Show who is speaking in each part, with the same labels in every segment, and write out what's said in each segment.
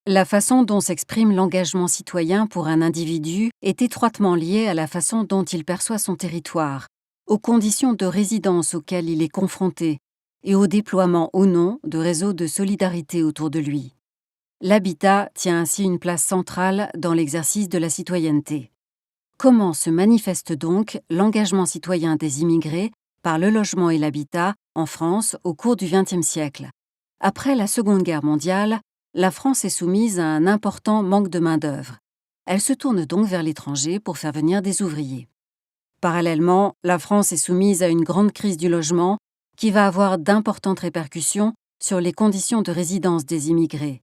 Speaker 1: La façon dont s'exprime l'engagement citoyen pour un individu est étroitement liée à la façon dont il perçoit son territoire, aux conditions de résidence auxquelles il est confronté et au déploiement ou non de réseaux de solidarité autour de lui. L'habitat tient ainsi une place centrale dans l'exercice de la citoyenneté. Comment se manifeste donc l'engagement citoyen des immigrés par le logement et l'habitat en France au cours du XXe siècle? Après la Seconde Guerre mondiale, la France est soumise à un important manque de main-d'œuvre. Elle se tourne donc vers l'étranger pour faire venir des ouvriers. Parallèlement, la France est soumise à une grande crise du logement qui va avoir d'importantes répercussions sur les conditions de résidence des immigrés.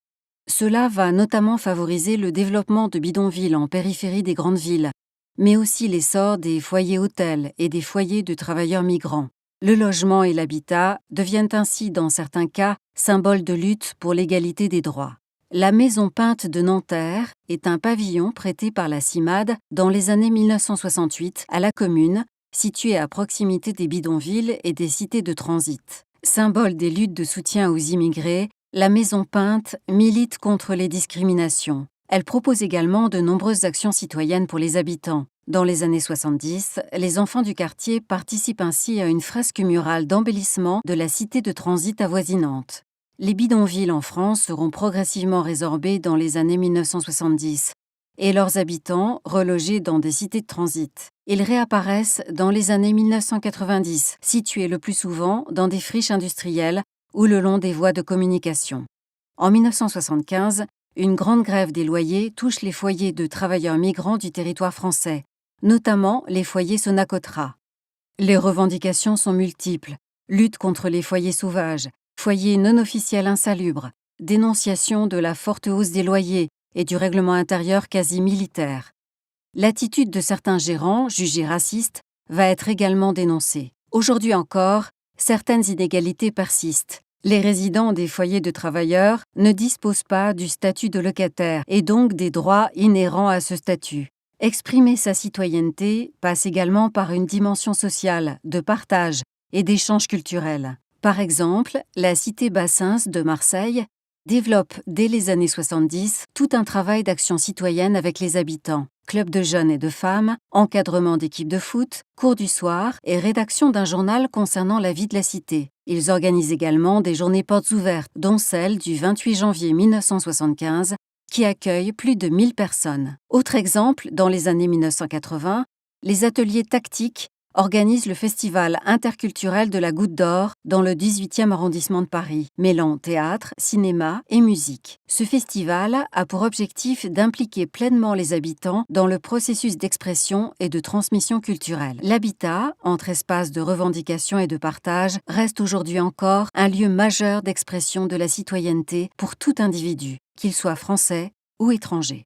Speaker 1: Cela va notamment favoriser le développement de bidonvilles en périphérie des grandes villes, mais aussi l'essor des foyers hôtels et des foyers de travailleurs migrants. Le logement et l'habitat deviennent ainsi, dans certains cas, symboles de lutte pour l'égalité des droits. La Maison peinte de Nanterre est un pavillon prêté par la CIMAD dans les années 1968 à la commune, située à proximité des bidonvilles et des cités de transit. Symbole des luttes de soutien aux immigrés, la Maison peinte milite contre les discriminations. Elle propose également de nombreuses actions citoyennes pour les habitants. Dans les années 70, les enfants du quartier participent ainsi à une fresque murale d'embellissement de la cité de transit avoisinante. Les bidonvilles en France seront progressivement résorbés dans les années 1970 et leurs habitants relogés dans des cités de transit. Ils réapparaissent dans les années 1990, situés le plus souvent dans des friches industrielles ou le long des voies de communication. En 1975, une grande grève des loyers touche les foyers de travailleurs migrants du territoire français, notamment les foyers Sonacotra. Les revendications sont multiples: lutte contre les foyers sauvages, foyers non officiels insalubres, dénonciation de la forte hausse des loyers et du règlement intérieur quasi militaire. L'attitude de certains gérants, jugés racistes, va être également dénoncée. Aujourd'hui encore, certaines inégalités persistent. Les résidents des foyers de travailleurs ne disposent pas du statut de locataire et donc des droits inhérents à ce statut. Exprimer sa citoyenneté passe également par une dimension sociale, de partage et d'échange culturel. Par exemple, la cité Bassins de Marseille développe dès les années 70 tout un travail d'action citoyenne avec les habitants. Club de jeunes et de femmes, encadrement d'équipes de foot, cours du soir et rédaction d'un journal concernant la vie de la cité. Ils organisent également des journées portes ouvertes, dont celle du 28 janvier 1975, qui accueille plus de 1000 personnes. Autre exemple, dans les années 1980, les ateliers tactiques organisent le festival interculturel de la Goutte d'Or dans le 18e arrondissement de Paris, mêlant théâtre, cinéma et musique. Ce festival a pour objectif d'impliquer pleinement les habitants dans le processus d'expression et de transmission culturelle. L'habitat, entre espaces de revendication et de partage, reste aujourd'hui encore un lieu majeur d'expression de la citoyenneté pour tout individu, qu'il soit français ou étranger.